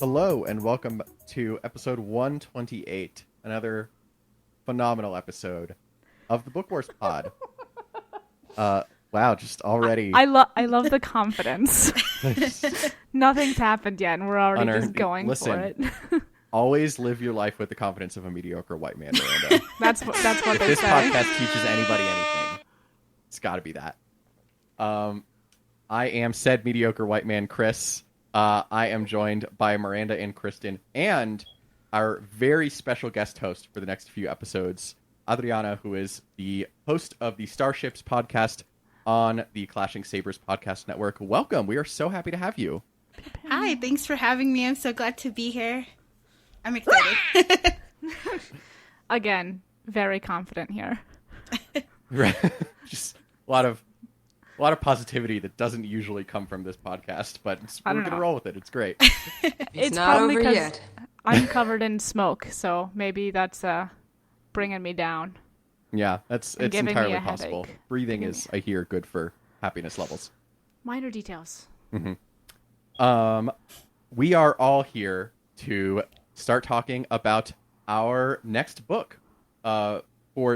Hello and welcome to episode 128, another phenomenal episode of the Book Wars pod. Wow, just already. I love the confidence. Nothing's happened yet, and we're already just going for it. Always live your life with the confidence of a mediocre white man, Miranda. That's what if they this say. podcast teaches anybody anything, it's got to be that. I am said mediocre white man, Chris. I am joined by Miranda and Kristen, and our very special guest host for the next few episodes, Adriana, who is the host of the Starships podcast on the Clashing Sabers podcast network. Welcome. We are so happy to have you. Hi, thanks for having me. I'm so glad to be here. I'm excited. Again, very confident here. Right. Just a lot of positivity that doesn't usually come from this podcast, but we're going to roll with it. It's great. It's not over yet. I'm covered in smoke, so maybe that's bringing me down. Yeah, it's entirely possible. Headache. Breathing is, I hear, good for happiness levels. Minor details. Mm-hmm. We are all here to start talking about our next book. For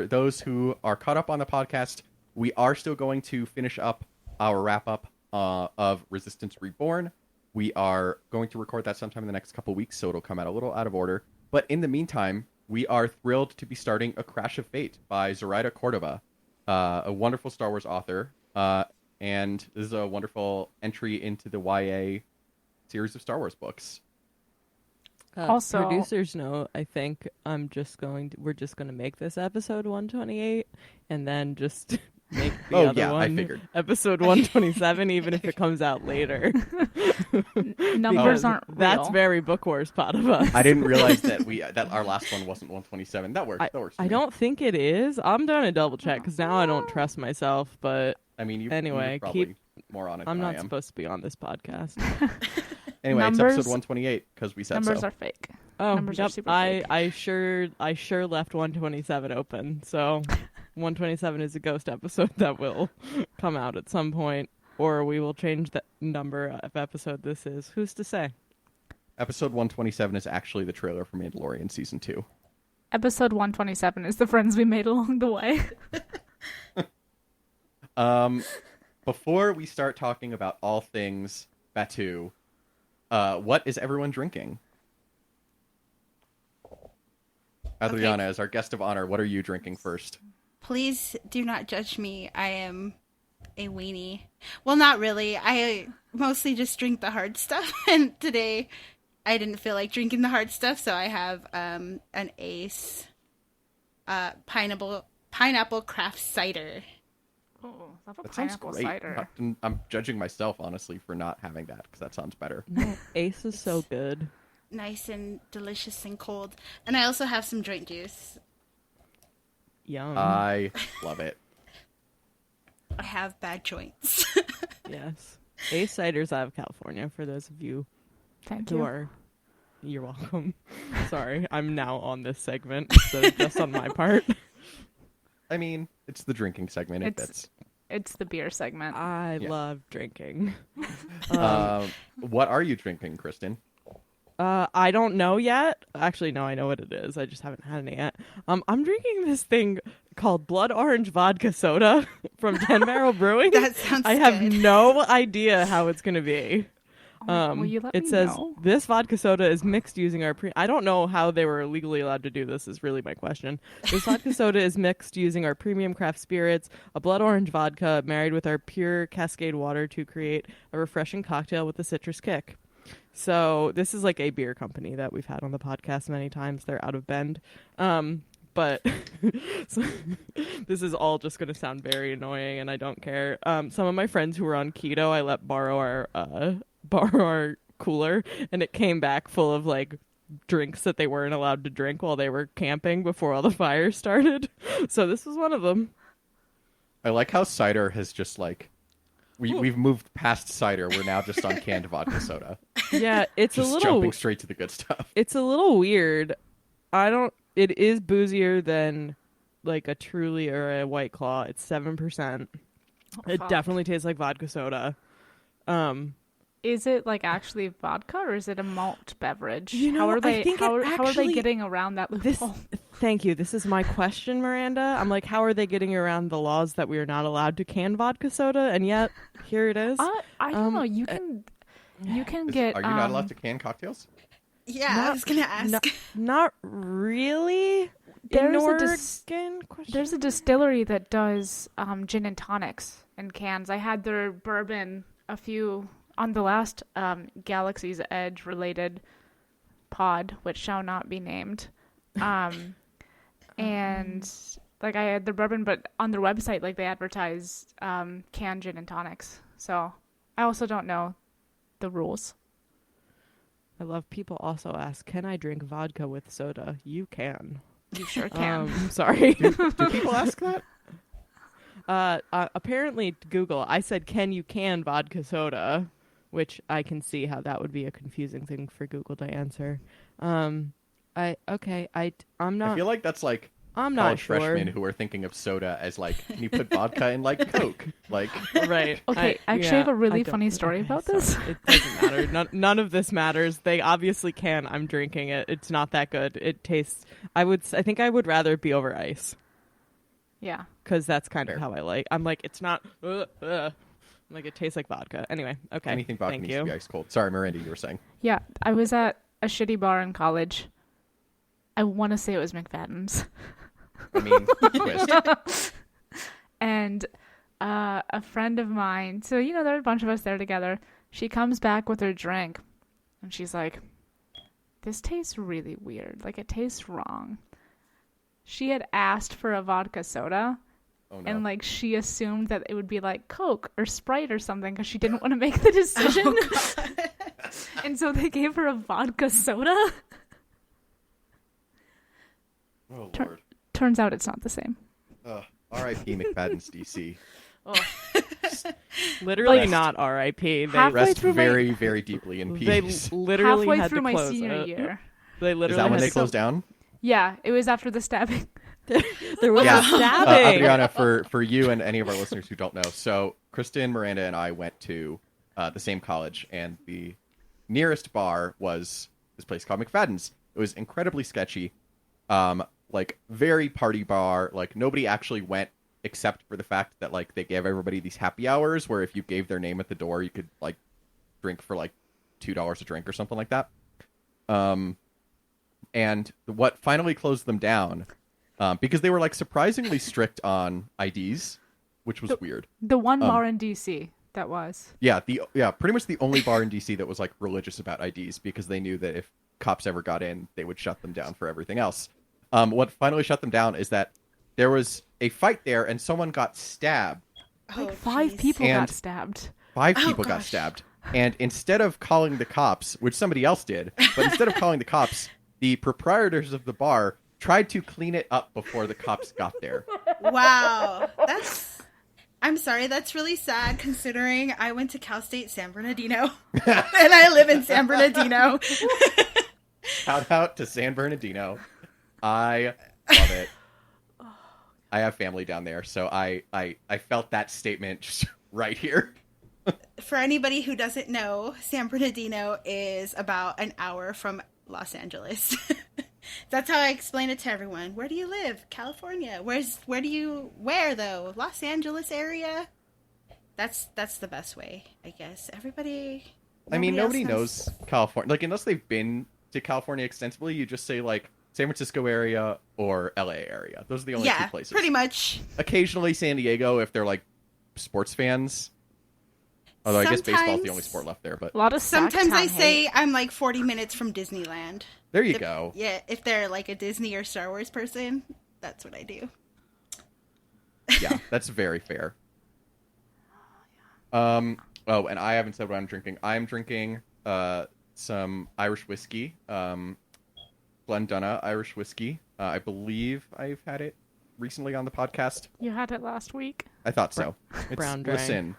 those who are caught up on the podcast, we are still going to finish up our wrap-up of Resistance Reborn. We are going to record that sometime in the next couple weeks, so it'll come out a little out of order. But in the meantime, we are thrilled to be starting A Crash of Fate by Zoraida Córdova, a wonderful Star Wars author. And this is a wonderful entry into the YA series of Star Wars books. Also, producer's note, I think we're just going to make this episode 128 and then just make the other one I figured. episode 127, even if it comes out later. Numbers aren't real. That's very Book Wars pod of us. I didn't realize that our last one wasn't 127. That works. I don't think it is. I'm going to double check because now I don't trust myself. But I mean, anyway, you're probably more on it I'm than not I am. supposed to be on this podcast. Anyway, it's episode 128 because we said numbers so. are fake. Oh, Numbers yep. are super fake. I sure left 127 open. So 127 is a ghost episode that will come out at some point, or we will change the number of episode this is. Who's to say? Episode 127 is actually the trailer for Mandalorian Season 2. Episode 127 is the friends we made along the way. Before we start talking about all things Batu, what is everyone drinking? Adriana, as our guest of honor, what are you drinking first? Please do not judge me. I am a weenie. Well, not really. I mostly just drink the hard stuff. And today I didn't feel like drinking the hard stuff, so I have an Ace pineapple craft cider. Oh, That sounds great. Cider. I'm judging myself, honestly, for not having that, because that sounds better. No, Ace is so good. Nice and delicious and cold. And I also have some joint juice. Yum. I love it. I have bad joints. Yes. Ace cider's out of California, for those of you Thank who you. are... You're welcome. Sorry, I'm now on this segment, so just on my part. I mean, it's the drinking segment. It's the beer segment. I Yeah. love drinking. What are you drinking, Kristen? I don't know yet. Actually, no, I know what it is. I just haven't had it yet. I'm drinking this thing called Blood Orange Vodka Soda from 10 Barrel Brewing. That sounds I have good. no idea how it's going to be. Will you let It me says know? this vodka soda is mixed using our I don't know how they were legally allowed to do this is really my question. This vodka soda is mixed using our premium craft spirits, a blood orange vodka married with our pure Cascade water to create a refreshing cocktail with a citrus kick. So this is like a beer company that we've had on the podcast many times. They're out of Bend. But so, this is all just going to sound very annoying and I don't care. Some of my friends who were on keto, I let borrow our cooler, and it came back full of like drinks that they weren't allowed to drink while they were camping before all the fires started. So this was one of them. I like how cider has just like we've moved past cider. We're now just on canned vodka soda. Yeah, it's Just a little jumping straight to the good stuff. it's a little weird. It is boozier than like a Truly or a White Claw. It's 7%. It fuck. definitely tastes like vodka soda. Is it like actually vodka or is it a malt beverage? You know, how are they? I think how it are they actually- getting around that loophole? Thank you. This is my question, Miranda. I'm like, how are they getting around the laws that we are not allowed to can vodka soda? And yet, here it is. I don't know. You can get. Are you not allowed to can cocktails? Yeah, I was gonna ask. Not really. There's In a Oregon? There's a distillery that does gin and tonics in cans. I had their bourbon on the last Galaxy's Edge related pod, which shall not be named. And like I had the bourbon, but on their website, like they advertise canned gin and tonics. So I also don't know the rules. I love people also ask, can I drink vodka with soda? You can. You sure can. Sorry. Do people ask that? Apparently, Google, I said, can you can vodka soda? Which I can see how that would be a confusing thing for Google to answer. I'm not. I feel like that's like I'm not college sure. freshmen who are thinking of soda as like, can you put vodka in like Coke? Like, Right. Okay, I actually have a really funny story about this. It doesn't matter. None of this matters. They obviously can. I'm drinking it. It's not that good. It tastes. I think I would rather it be over ice. Yeah. Because that's kind Fair. of how I like. I'm like, it's not. Like it tastes like vodka. Anyway, okay. anything vodka Thank needs you. to be ice cold. Sorry, Miranda, you were saying. Yeah, I was at a shitty bar in college. I want to say it was McFadden's. I mean, twist. And a friend of mine, so there are a bunch of us there together. She comes back with her drink, and she's like, "This tastes really weird. Like it tastes wrong." She had asked for a vodka soda, Oh no. and like she assumed that it would be like Coke or Sprite or something because she didn't want to make the decision. And so they gave her a vodka soda. Oh Tur- lord. Turns out it's not the same. R.I.P. McFadden's DC. Literally Like, not R.I.P. They halfway Rest through my- very, very deeply in they peace. literally Halfway had through to my close senior it. year. They Is literally that when had they to- closed down? Yeah, it was after the stabbing. There was a Yeah. stabbing. Adriana, for you and any of our listeners who don't know, so Kristen, Miranda, and I went to the same college, and the nearest bar was this place called McFadden's. It was incredibly sketchy, like very party bar. Like nobody actually went except for the fact that like they gave everybody these happy hours where if you gave their name at the door, you could like drink for like $2 a drink or something like that. And what finally closed them down, because they were like surprisingly strict on IDs, which was weird. The one bar in DC that was. Yeah, pretty much the only bar in DC that was like religious about IDs because they knew that if cops ever got in, they would shut them down for everything else. What finally shut them down is that there was a fight there and someone got stabbed. Like five jeez. people And- got stabbed. 5 Oh, people got gosh. stabbed. And instead of calling the cops, which somebody else did, but instead of calling the cops, the proprietors of the bar tried to clean it up before the cops got there. Wow. I'm sorry, that's really sad considering I went to Cal State San Bernardino. And I live in San Bernardino. Shout out to San Bernardino. I love it. I have family down there, so I felt that statement just right here. For anybody who doesn't know, San Bernardino is about an hour from Los Angeles. That's how I explain it to everyone. Where do you live? California. Where though? Los Angeles area? That's the best way, I guess. Everybody I mean, nobody else knows California. Like, unless they've been to California extensively, you just say, like, San Francisco area or LA area. Those are the only two Yeah, places. pretty much. Occasionally San Diego if they're, like, sports fans. Although I guess baseball's the Sometimes- only sport left there, but A lot of Sometimes I Sacktown say hate. I'm like 40 minutes from Disneyland. there you go. Yeah, if they're like a Disney or Star Wars person, that's what I do. Yeah, that's very fair. Oh, and I haven't said what I'm drinking. I'm drinking some Irish whiskey, Glendunna Irish whiskey. I believe I've had it recently on the podcast? You had it last week. I thought so. Brown drink. Listen,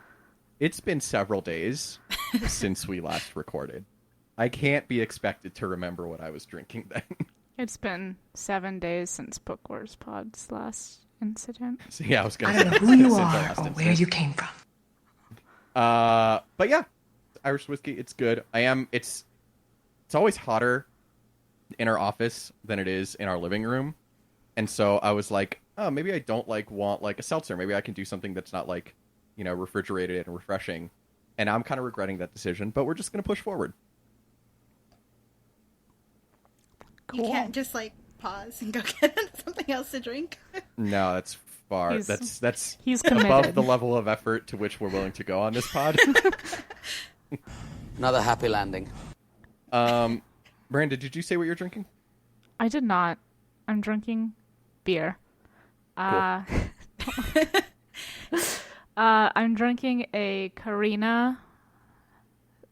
it's been several days since we last recorded. I can't be expected to remember what I was drinking then. It's been 7 days since Book Wars Pod's last incident. So, yeah, I was going I to don't say. know who you since our are last or incident. where you came from. But yeah, Irish whiskey, it's good. It's always hotter in our office than it is in our living room. And so I was like, oh, maybe I don't want a seltzer. Maybe I can do something that's not refrigerated and refreshing. And I'm kind of regretting that decision, but we're just going to push forward. You can't just pause and go get something else to drink. No, that's far. He's That's He's above committed. the level of effort to which we're willing to go on this pod. Another happy landing. Miranda, did you say what you're drinking? I did not. I'm drinking beer. I'm drinking a Carina.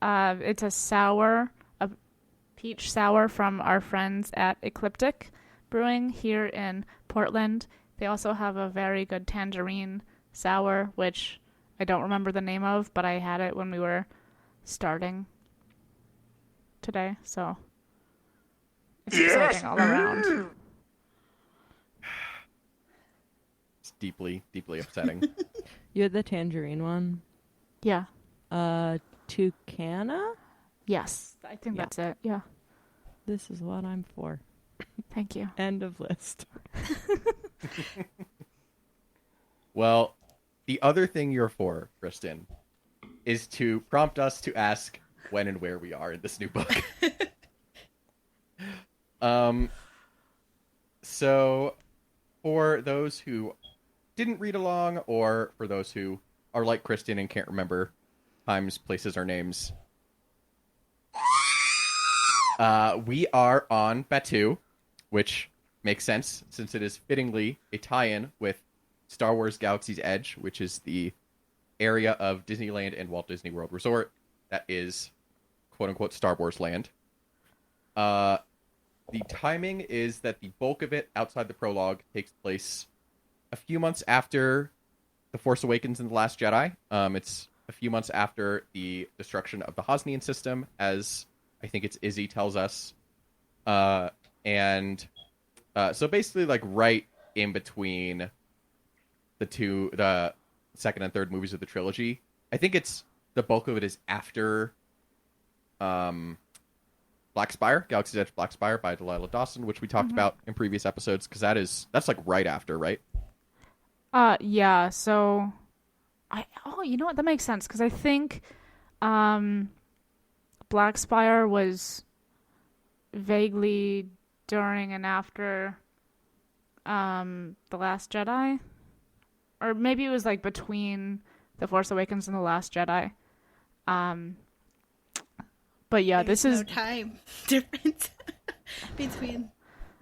It's a sour, a peach sour from our friends at Ecliptic Brewing here in Portland. They also have a very good tangerine sour, which I don't remember the name of, but I had it when we were starting today, so it's exciting all around. It's deeply, deeply upsetting. You had the tangerine one. Yeah. Tucana? Yes. I think Yeah. that's it. Yeah. This is what I'm for. Thank you. End of list. Well, the other thing you're for, Kristen, is to prompt us to ask when and where we are in this new book. So for those who didn't read along, or for those who are like Kristen and can't remember times, places, or names, we are on Batuu, which makes sense since it is fittingly a tie-in with Star Wars Galaxy's Edge, which is the area of Disneyland and Walt Disney World Resort that is quote-unquote Star Wars land. The timing is that the bulk of it outside the prologue takes place a few months after The Force Awakens and The Last Jedi. It's a few months after the destruction of the Hosnian system, as I think it's Izzy tells us. So basically right in between the second and third movies of the trilogy. I think it's the bulk of it is after Black Spire, Galaxy's Edge Black Spire by Delilah Dawson, which we talked about in previous episodes, because that's right after, right? Yeah, so you know what? That makes sense, because I think Black Spire was vaguely during and after The Last Jedi. Or maybe it was between The Force Awakens and The Last Jedi. But yeah, There's this is... no time difference between.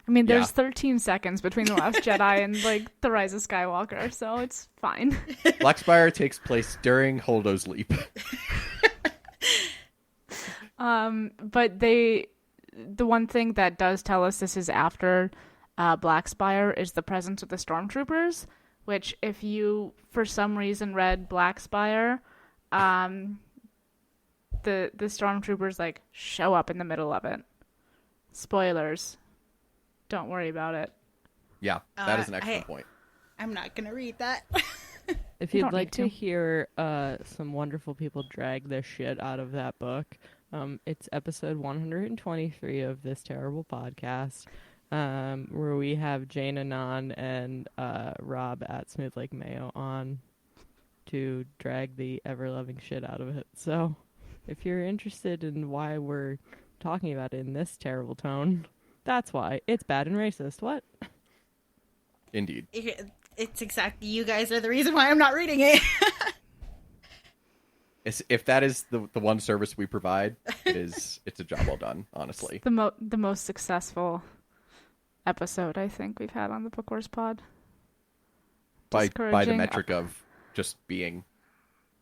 I mean, there's Yeah. 13 seconds between The Last Jedi and, The Rise of Skywalker, so it's fine. Black Spire takes place during Holdo's Leap. But the one thing that does tell us this is after Black Spire is the presence of the stormtroopers, which if you, for some reason, read Black Spire, the stormtroopers, show up in the middle of it. Spoilers. Don't worry about it. Yeah, that is an excellent point. I'm not gonna read that. If You you'd don't like need to to. hear some wonderful people drag the shit out of that book, it's episode 123 of this terrible podcast, where we have Jane Anon and Rob at Smooth Lake Mayo on to drag the ever-loving shit out of it. So if you're interested in why we're talking about it in this terrible tone, that's why. It's bad and racist. What? Indeed. It's exactly, you guys are the reason why I'm not reading it. If that is the one service we provide, it's a job well done, honestly. The most successful episode I think we've had on the Book Wars pod. By the Discouraging- metric of just being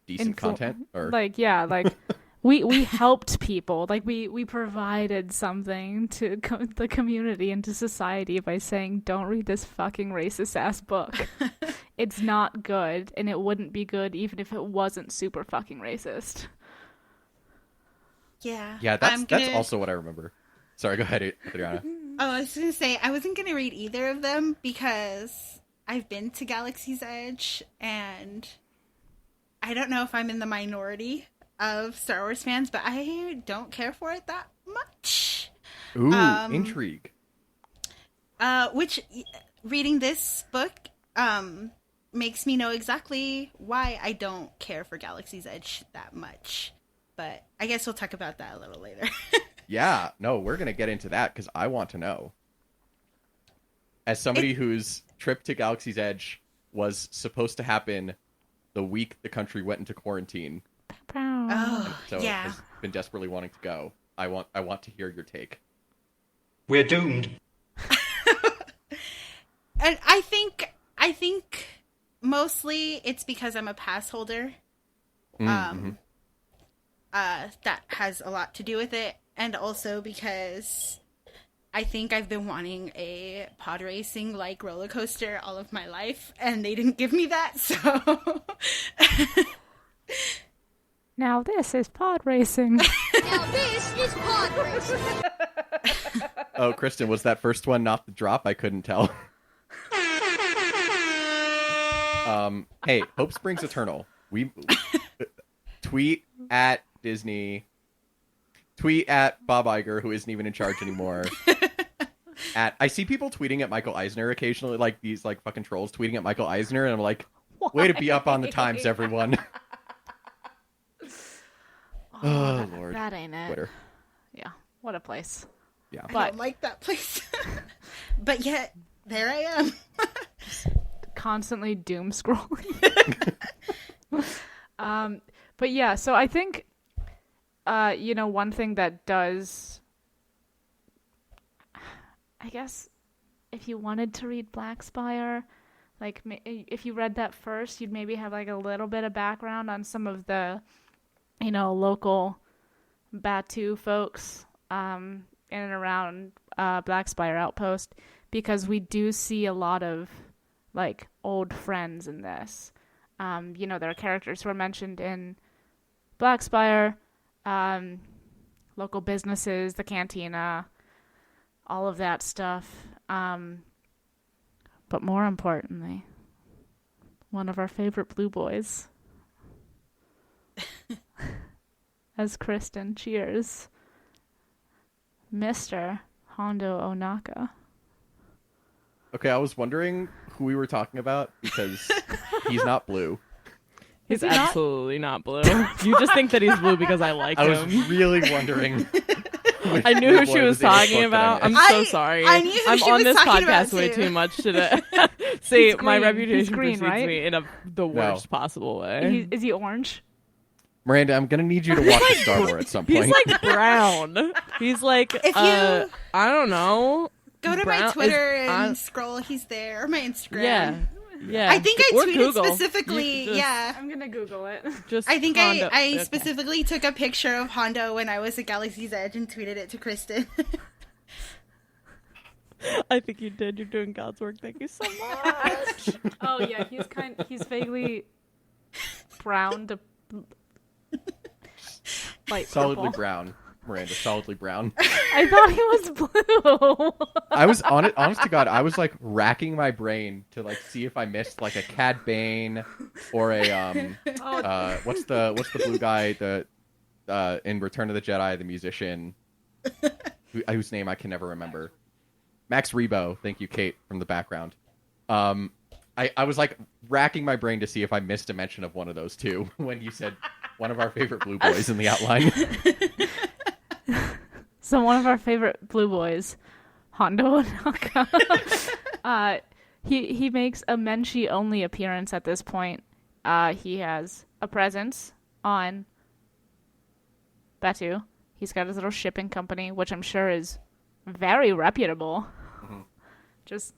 decent Influ- content, or we helped people. Like we provided something to the community and to society by saying, don't read this fucking racist ass book. It's not good, and it wouldn't be good even if it wasn't super fucking racist. Yeah. Yeah, that's also what I remember. Sorry, go ahead, Adriana. Oh, I was going to say, I wasn't going to read either of them because I've been to Galaxy's Edge, and I don't know if I'm in the minority of Star Wars fans, but I don't care for it that much. Ooh, intrigue. Which, reading this book makes me know exactly why I don't care for Galaxy's Edge that much. But I guess we'll talk about that a little later. Yeah, no, we're going to get into that because I want to know. As somebody whose trip to Galaxy's Edge was supposed to happen the week the country went into quarantine, Oh, so yeah. has been desperately wanting to go, I want to hear your take. We're doomed. And I think mostly it's because I'm a pass holder. That has a lot to do with it. And also because I think I've been wanting a pod racing like roller coaster all of my life, and they didn't give me that, so Now this is pod racing. Now this is pod racing. Oh, Kristen, was that first one not the drop? I couldn't tell. Hey, Hope Springs Eternal. We tweet at Disney. Tweet at Bob Iger, who isn't even in charge anymore. I see people tweeting at Michael Eisner occasionally, like these like fucking trolls tweeting at Michael Eisner, and I'm like, way to be up on the times, everyone. Oh, Lord. That ain't it. Twitter. Yeah, what a place. Yeah. I But don't like that place. But yet, there I am. constantly doom scrolling. But yeah, so I think one thing that does, I guess, if you wanted to read Black Spire, like if you read that first, you'd maybe have like a little bit of background on some of the, local Batu folks in and around Black Spire Outpost, because we do see a lot of like old friends in this. There are characters who are mentioned in Black Spire, local businesses, the cantina, all of that stuff. But more importantly, one of our favorite blue boys, as Kristen cheers, Mr. Hondo Onaka. Okay, I was wondering who we were talking about because he's not blue. He's Is he not? absolutely not blue. You just think that he's blue because I like I was him. really wondering. I knew who she was talking about. I'm so sorry. I knew who I'm she on was this talking podcast about, way too. too much today. See, He's my green. reputation He's green, precedes right? me in the worst possible way. Is he orange? Miranda, I'm gonna need you to watch Star Wars at some point. He's like brown. He's like, If you- I don't know. Go to Brown my Twitter is- and scroll. He's there. Or my Instagram. Yeah. I think I Or tweeted Google. specifically. You just- Yeah. I'm gonna Google it. Just I think Hondo. I Okay. specifically took a picture of Hondo when I was at Galaxy's Edge and tweeted it to Kristen. I think you did. You're doing God's work. Thank you so much. Oh yeah, he's vaguely brown to light Solidly purple. brown, Miranda. Solidly brown. I thought he was blue. I was honest to God, I was like racking my brain to like see if I missed like a Cad Bane or a what's the blue guy in Return of the Jedi, the musician whose name I can never remember. Max Rebo, thank you, Kate, from the background. I was like racking my brain to see if I missed a mention of one of those two when you said one of our favorite blue boys in the outline. So one of our favorite blue boys, Hondo Onaka, he makes a Menshi only appearance at this point. He has a presence on Batu. He's got his little shipping company, which I'm sure is very reputable. Mm-hmm. Just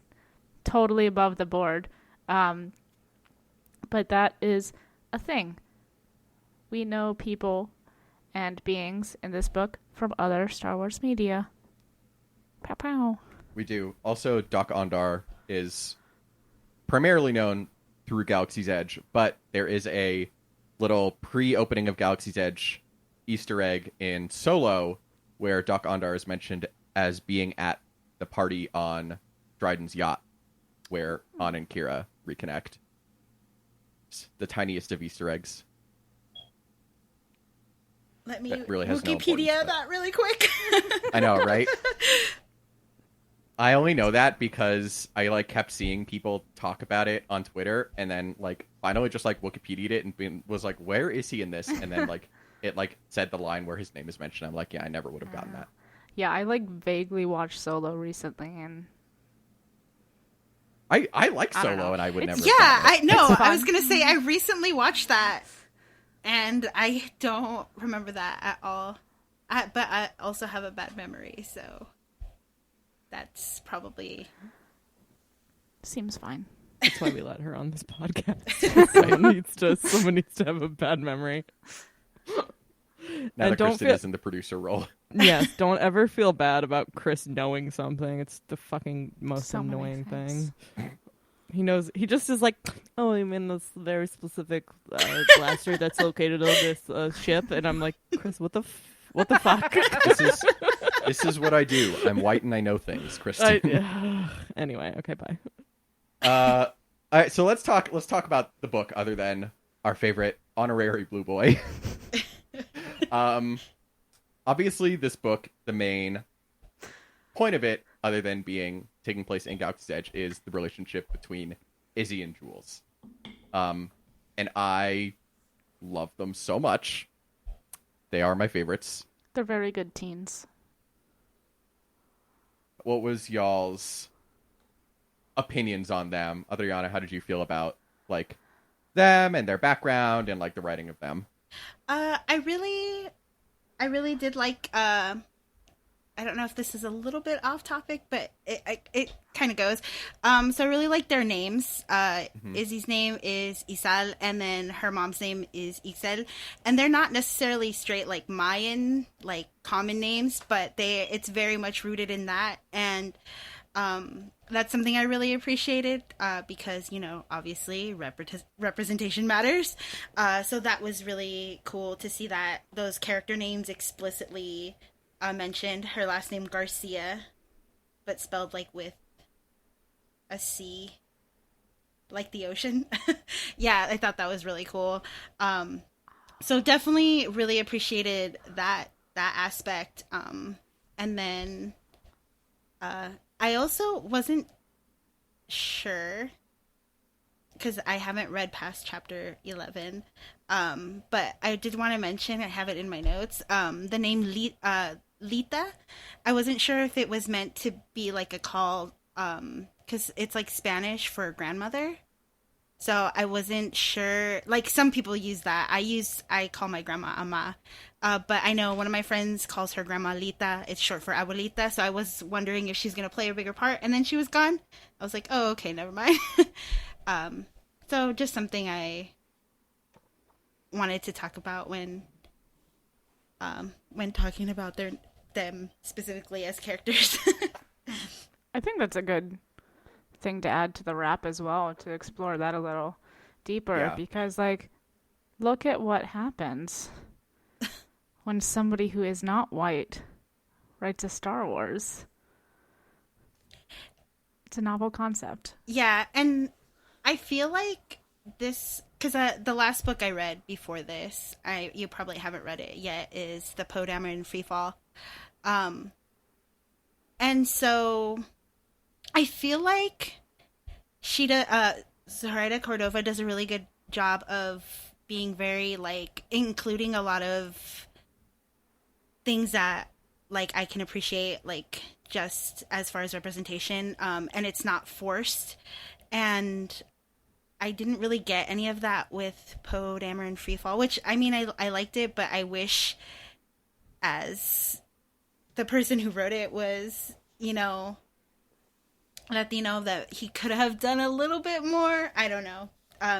totally above the board. But that is a thing. We know people and beings in this book from other Star Wars media. Pow pow. We do. Also, Doc Ondar is primarily known through Galaxy's Edge, but there is a little pre-opening of Galaxy's Edge Easter egg in Solo where Doc Ondar is mentioned as being at the party on Dryden's yacht where Han and Kira reconnect. It's the tiniest of Easter eggs. Let me That really has no Wikipedia importance, but- that really quick. I know, right? I only know that because I like kept seeing people talk about it on Twitter, and then like finally just like Wikipedia'd it and was like, "Where is he in this?" And then like it like said the line where his name is mentioned. I'm like, "Yeah, I never would have gotten that." Yeah, I like vaguely watched Solo recently, and I like I don't Solo, know. and I would never. Yeah, have gotten I know. It's I was fun. gonna say I recently watched that, and I don't remember that at all. But I also have a bad memory, so that's probably seems fine. That's why we let her on this podcast. Someone needs to have a bad memory. it. Now and that don't Kristen feel- is in the producer role. Yes, don't ever feel bad about Chris knowing something. It's the fucking most So many annoying things. thing. He knows. He just is like, oh, I'm in this very specific blaster that's located on this ship, and I'm like, Chris, what the fuck? This is what I do. I'm white and I know things, Kristen. Anyway, okay, bye. All right, so let's talk about the book other than our favorite honorary blue boy. Obviously this book, the main point of it, other than being taking place in Galaxy's Edge, is the relationship between Izzy and Jules. And I love them so much. They are my favorites. They're very good teens. What was y'all's opinions on them? Adriana, how did you feel about like them and their background and like the writing of them? I really did like. I don't know if this is a little bit off topic, but it kind of goes. So I really like their names. Izzy's name is Isal, and then her mom's name is Ixel, and they're not necessarily straight like Mayan, like common names, but it's very much rooted in that, and that's something I really appreciated because, you know, obviously representation matters. So that was really cool to see that those character names explicitly mentioned. Her last name Garcia, but spelled like with a C, like the ocean. Yeah, I thought that was really cool. So definitely really appreciated that aspect. And then I also wasn't sure because I haven't read past chapter 11. But I did want to mention, I have it in my notes, the name Lita. I wasn't sure if it was meant to be like a call, because it's like Spanish for grandmother. So I wasn't sure, like some people use that. I call my grandma Ama. But I know one of my friends calls her grandma Lita. It's short for abuelita. So I was wondering if she's going to play a bigger part. And then she was gone. I was like, oh, okay, never mind. So just something I wanted to talk about when talking about them specifically as characters. I think that's a good thing to add to the wrap as well, to explore that a little deeper, Yeah. because like look at what happens when somebody who is not white writes a Star Wars. It's a novel concept. Yeah, and I feel like this, because the last book I read before this, you probably haven't read it yet, is the Poe Dameron Freefall. And so I feel like Zoraida Córdova does a really good job of being very, like, including a lot of things that, like, I can appreciate, like, just as far as representation, and it's not forced. And I didn't really get any of that with Poe Dameron Freefall, which, I mean, I liked it, but I wish, as the person who wrote it was, you know, Latino, that he could have done a little bit more. I don't know.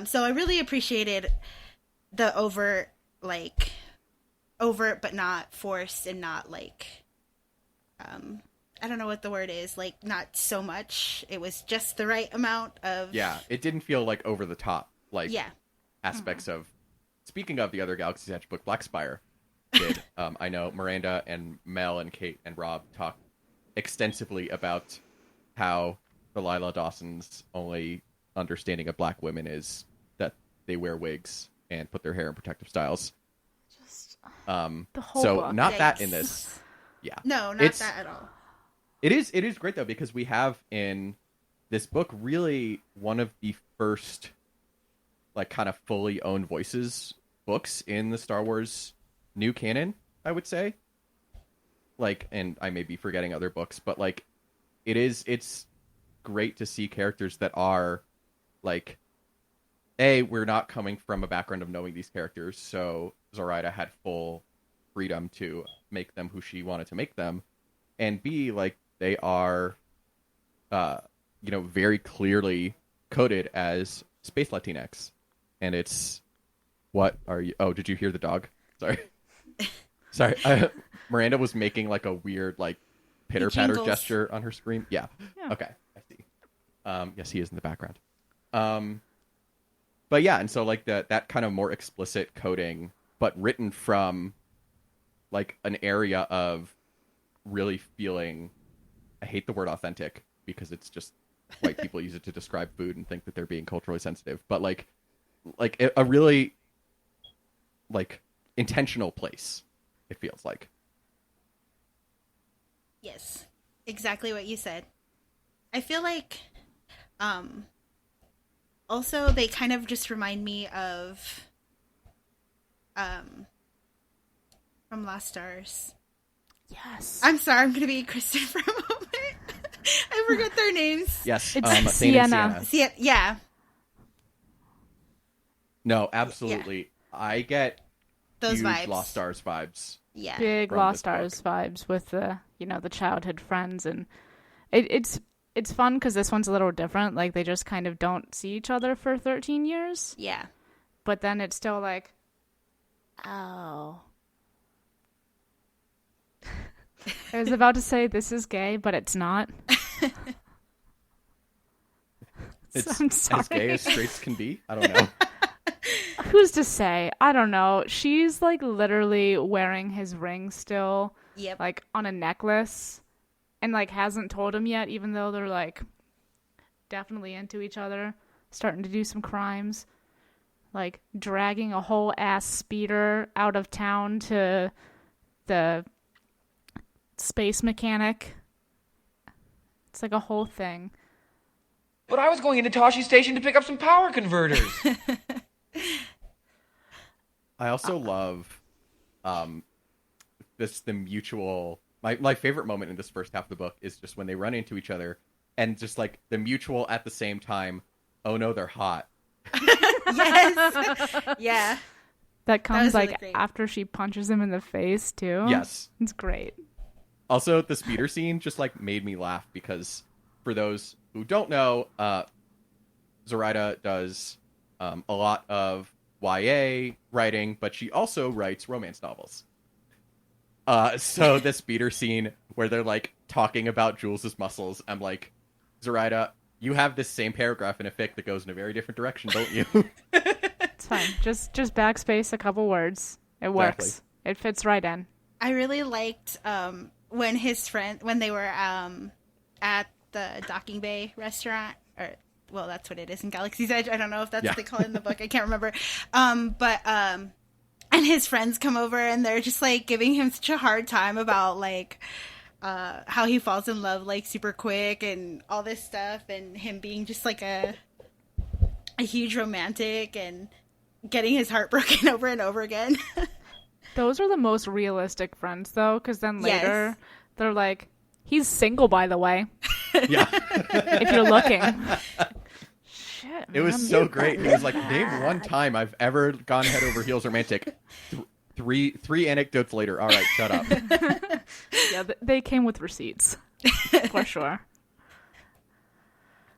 So I really appreciated the overt, like, overt but not forced, and not like I don't know what the word is, like not so much. It was just the right amount of it didn't feel like over the top, like yeah. aspects of. Speaking of the other Galaxy's Edge book, Black Spire did. I know Miranda and Mel and Kate and Rob talked extensively about how Delilah Dawson's only understanding of black women is that they wear wigs and put their hair in protective styles. Just The whole so book. not that Yikes. in this. Yeah. No, not It's- that at all. It is great though, because we have in this book really one of the first like kind of fully owned voices books in the Star Wars new canon, I would say. Like, and I may be forgetting other books, but like it's great to see characters that are like, we're not coming from a background of knowing these characters, so Zoraida had full freedom to make them who she wanted to make them, and B, like, they are very clearly coded as space Latinx. And it's, what are you? Oh, did you hear the dog? Sorry. Miranda was making like a weird like pitter patter jingles. gesture on her screen. Yeah. Yeah. Okay, I see. Yes, he is in the background. But yeah, and so like that kind of more explicit coding, but written from like an area of really feeling. I hate the word authentic because it's just white people use it to describe food and think that they're being culturally sensitive, but like a really like intentional place, it feels like. Yes, exactly what you said. I feel like also they kind of just remind me of from Lost Stars. Yes. I'm sorry, I'm gonna be Kristen for a moment. I forget their names. Yes, It's Thane and Sienna. See it? Yeah, No, absolutely. I get those huge vibes. Lost Stars vibes. Yeah, Big from Lost this Stars vibes with the the childhood friends, and it's fun because this one's a little different. Like they just kind of don't see each other for 13 years, yeah. but then it's still like, oh. I was about to say this is gay, but it's not. It's I'm sorry. as gay as straights can be. I don't know. Who's to say? I don't know. She's like literally wearing his ring still, Yep. like on a necklace, and like hasn't told him yet, even though they're like definitely into each other, starting to do some crimes, like dragging a whole ass speeder out of town to the space mechanic. It's like a whole thing. But I was going into Toshi Station to pick up some power converters. I also love the mutual my favorite moment in this first half of the book is just when they run into each other and just like the mutual at the same time, oh no, they're hot. Yes. Yeah. That comes was really like great. after she punches him in the face too. Yes. It's great. Also, the speeder scene just like made me laugh because for those who don't know, Zoraida does a lot of YA writing, but she also writes romance novels. So the speeder scene where they're like talking about Jules's muscles, I'm like, Zoraida, you have this same paragraph in a fic that goes in a very different direction, don't you? It's fine. Just backspace a couple words. It works. Exactly. It fits right in. I really liked when they were at the Docking Bay restaurant, or well, that's what it is in Galaxy's Edge. I don't know if that's Yeah. what they call it in the book. I can't remember. And his friends come over and they're just like giving him such a hard time about like how he falls in love like super quick and all this stuff, and him being just like a huge romantic and getting his heart broken over and over again. Those are the most realistic friends, though, because then Yes. later they're like, he's single, by the way, Yeah. if you're looking. Shit, It was man. so great. He was like, name one time I've ever gone head over heels romantic. Three anecdotes later. All right, shut up. Yeah, they came with receipts, for sure.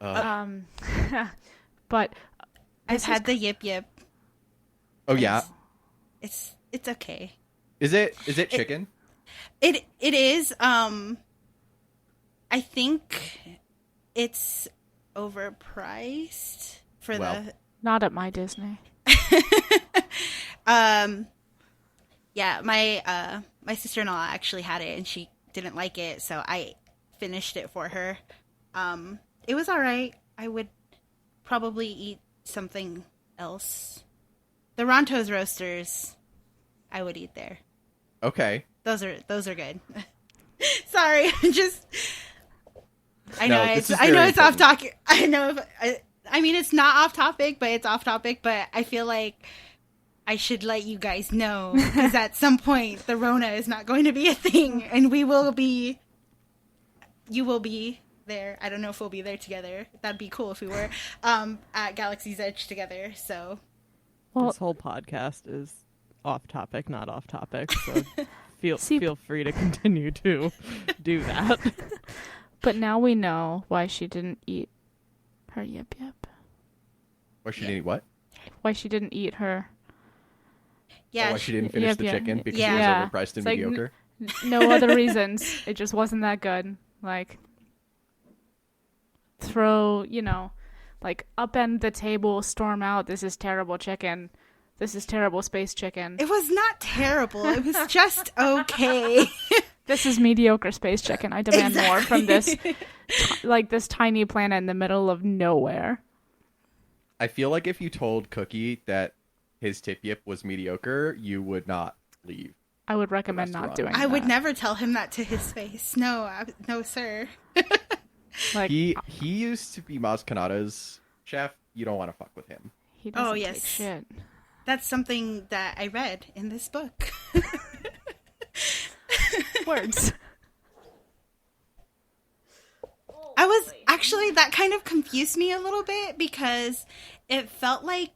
But I've had the yip yip. Oh, yeah. It's okay. Is it chicken? It is. I think it's overpriced for Well. Not at my Disney. Yeah, my sister-in-law actually had it and she didn't like it, so I finished it for her. It was all right. I would probably eat something else. The Ronto's Roasters, I would eat there. Okay. Those are good. Sorry, I know this is I know very it's off important. topic. I know I mean it's not off topic, but it's off topic, but I feel like I should let you guys know because at some point the Rona is not going to be a thing and you will be there. I don't know if we'll be there together. That'd be cool if we were at Galaxy's Edge together. So This whole podcast is off topic, not off topic. So feel free to continue to do that. But now we know why she didn't eat her yip yip. Or she didn't eat what? Why she didn't eat her. yeah, Why she didn't finish the chicken because it Yeah. was overpriced and It's like, mediocre? No other reasons. It just wasn't that good. Like, throw, like upend the table, storm out. This is terrible chicken. This is terrible space chicken. it was not terrible. It was just okay. This is mediocre space chicken. I demand more from this, this tiny planet in the middle of nowhere. I feel like if you told Cookie that his tip yip was mediocre, you would not leave. I would recommend not restaurant. doing that. I would never tell him that to his face. No, no, sir. Like, He used to be Maz Kanata's chef. You don't want to fuck with him. he doesn't Oh, take yes. shit. That's something that I read in this book. Words. I was actually, that kind of confused me a little bit because it felt like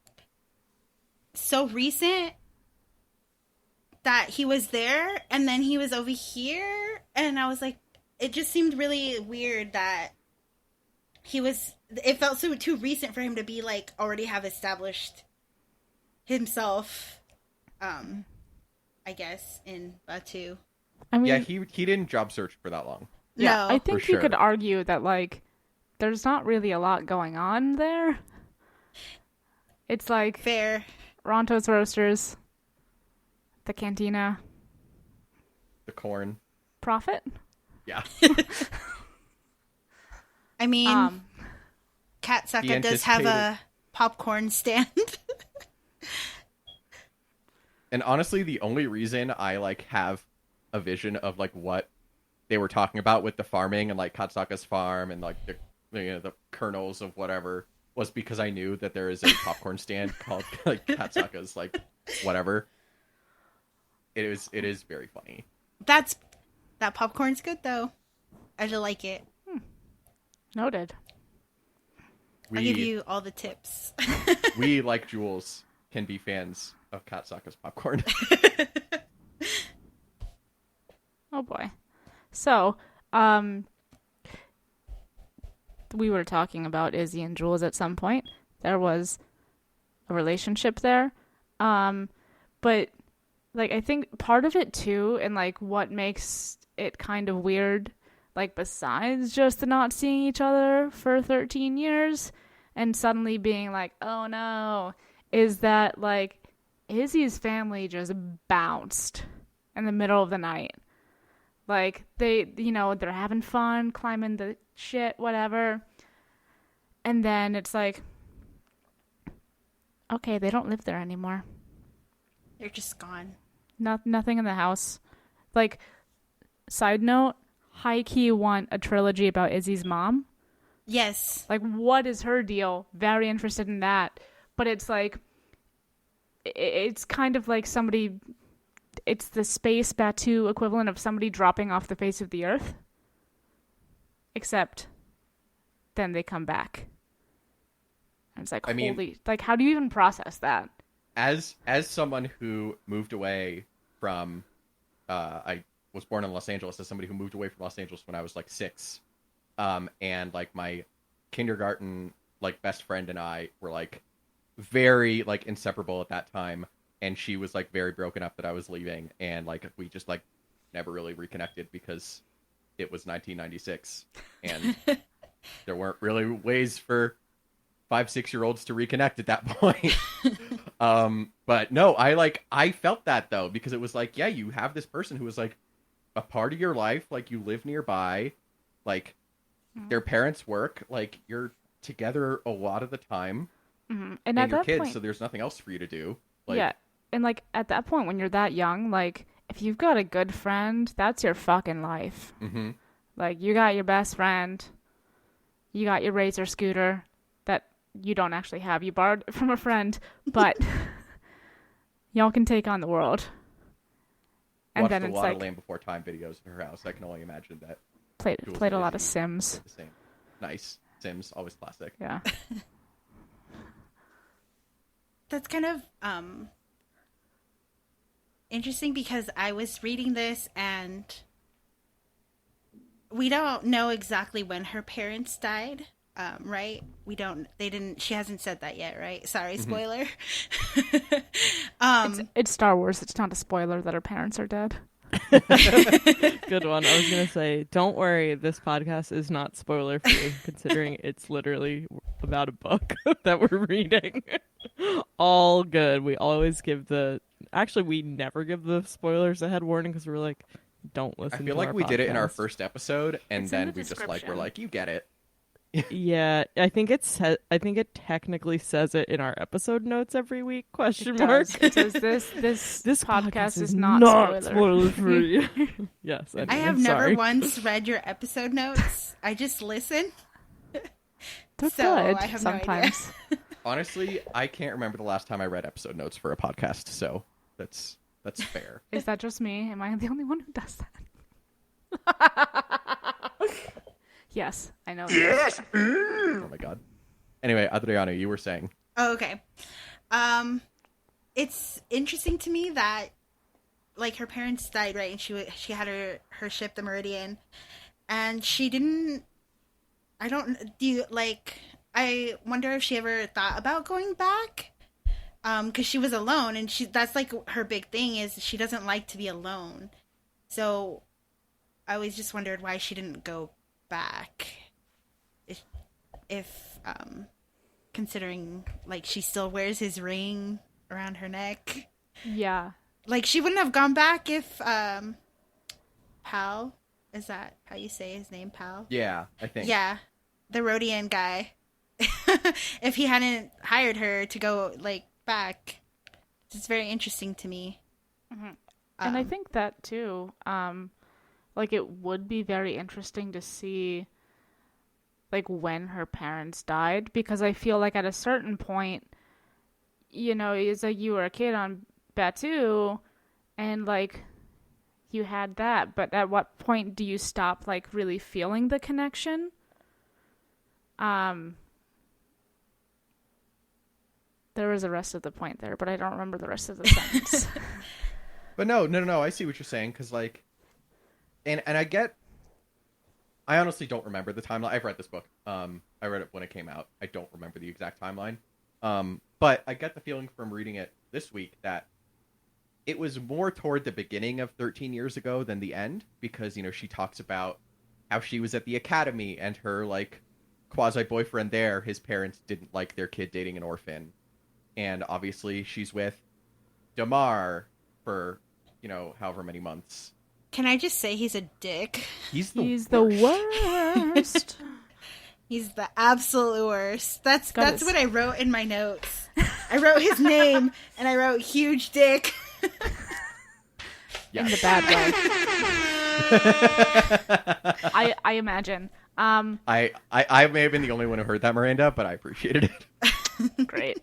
so recent that he was there and then he was over here. And I was like, it just seemed really weird that it felt so too recent for him to be like already have established himself, I guess, in Batu. I mean, Yeah, he didn't job search for that long. yeah, No. I think For you could sure. argue that, like, there's not really a lot going on there. It's like Fair. Ronto's Roasters, the Cantina, The corn. Profit. Yeah. I mean, He Katsaka does have a anticipated- popcorn stand. And honestly, the only reason I have a vision of what they were talking about with the farming and Katsaka's farm and the kernels of whatever was because I knew that there is a popcorn stand called Katsaka's whatever. It is very funny. That popcorn's good though. I just like it. Noted. I'll give you all the tips. We like Jules can be fans of Katsaka's popcorn. Oh boy. So, we were talking about Izzy and Jules at some point. There was a relationship there. But I think part of it too, and what makes it kind of weird, besides just the not seeing each other for 13 years and suddenly being oh no, is that Izzy's family just bounced in the middle of the night. They're having fun, climbing the shit, whatever. And then it's okay, they don't live there anymore. They're just gone. Nothing in the house. Side note, high key want a trilogy about Izzy's mom. Yes. What is her deal? Very interested in that. But it's it's kind of like somebody, it's the space Batu equivalent of somebody dropping off the face of the earth. Except then they come back. And it's I mean- holy, how do you even process that? As someone who moved away from I was born in Los Angeles, as somebody who moved away from Los Angeles when I was 6, and my kindergarten best friend and I were very inseparable at that time, and she was like very broken up that I was leaving, and like we just like never really reconnected because it was 1996 and there weren't really ways for 5-6-year-olds to reconnect at that point. But no, I felt that though, because it was like, yeah, you have this person who was like a part of your life, like you live nearby, like their parents work, like you're together a lot of the time, And and at your that kids, point, so there's nothing else for you to do. Like, yeah, and like at that point when you're that young, like if you've got a good friend, that's your fucking life. mm-hmm. Like you got your best friend, you got your Razor scooter that you don't actually have, you borrowed from a friend, but y'all can take on the world. And Watched then a it's lot like of Land Before Time videos in her house. I can only imagine that. Jules played a and lot of Izzy Sims. did the same. Nice. Sims, always classic. Yeah. That's kind of interesting because I was reading this and we don't know exactly when her parents died, right? She hasn't said that yet, right? Sorry, spoiler. It's Star Wars. It's not a spoiler that her parents are dead. Good one. I was going to say, don't worry, this podcast is not spoiler free, considering it's literally about a book that we're reading. All good. We always give we never give the spoilers ahead warning because we're like, don't listen I to feel like our we did it in our podcast. first episode, and It's in then the we just like description. we're like, you get it. Yeah, I think it technically says it in our episode notes every week. Question It mark. does. It says this podcast is not spoiler free. Yes, I anyway, have never sorry. once read your episode notes. I just listen. They're So, good I have no idea. sometimes. Honestly, I can't remember the last time I read episode notes for a podcast, so that's fair. Is that just me? Am I the only one who does that? Yes, I know. Yes. Oh my god. Anyway, Adriana, you were saying. Oh, okay. It's interesting to me that like her parents died, right? And she had her ship, the Meridian, and she didn't. I wonder if she ever thought about going back, because she was alone, and that's like her big thing is she doesn't like to be alone. So I always just wondered why she didn't go back. If considering like she still wears his ring around her neck. Yeah. Like she wouldn't have gone back if Pal, is that how you say his name, Pal? Yeah, I think. Yeah. The Rhodian guy. If he hadn't hired her to go like back. It's very interesting to me. And I think that too, like it would be very interesting to see like when her parents died, because I feel like at a certain point, you know, it's like you were a kid on Batu and like you had that, but at what point do you stop like really feeling the connection? There was the rest of the point there, but I don't remember the rest of the sentence. But no, I see what you're saying, because like, and I honestly don't remember the timeline. I've read this book. I read it when it came out. I don't remember the exact timeline. But I get the feeling from reading it this week that it was more toward the beginning of 13 years ago than the end, because, you know, she talks about how she was at the academy and her like quasi boyfriend there, his parents didn't like their kid dating an orphan. And obviously she's with Damar for, you know, however many months. Can I just say he's a dick? He's the worst. He's the absolute worst. That's Got it. what I wrote in my notes. I wrote his name and I wrote huge dick. In the bad way. I imagine. I may have been the only one who heard that, Miranda, but I appreciated it. Great.